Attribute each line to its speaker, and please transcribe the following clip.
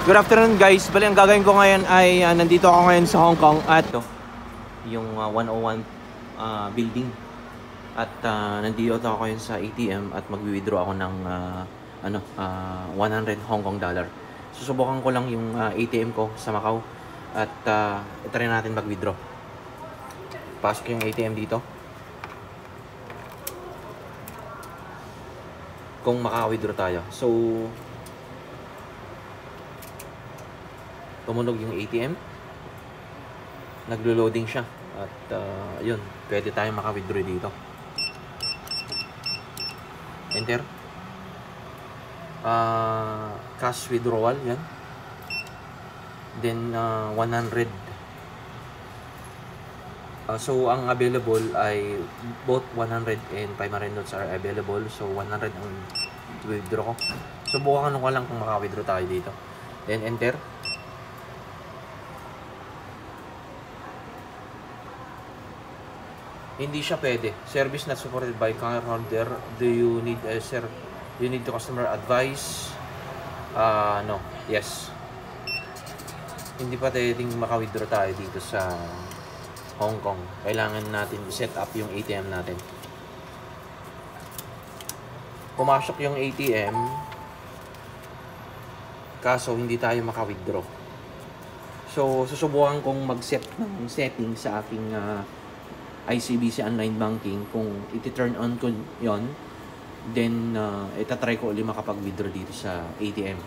Speaker 1: Good afternoon guys. Bali ang gagawin ko ngayon ay nandito ako ngayon sa Hong Kong at yung 101 building. At nandito ako ngayon sa ATM at magwi-withdraw ako ng 100 Hong Kong dollar. Susubukan ko lang yung ATM ko sa Macau at try natin mag-withdraw. Pasok yung ATM dito. Kung maka-withdraw tayo. So tumunog yung ATM, naglo-loading siya at yun, pwede tayong maka-withdraw dito. Enter. Cash withdrawal, yan. Then 100. So ang available ay both 100 and 500 notes are available. So 100 ang withdraw ko. Subukan ko lang kung maka-withdraw tayo dito. Then enter. Hindi siya pwede. Service not supported by card holder. Do you need you need to customer advice? No. Yes. Hindi pa pwedeng maka-withdraw tayo dito sa Hong Kong. Kailangan natin set up yung ATM natin. Pumasok yung ATM, kaso hindi tayo maka-withdraw. So, susubukan kong mag-set ng setting sa aking ICBC online banking. Kung iti-turn on ko yon, then itatry ko ulit makapag-withdraw dito sa ATM.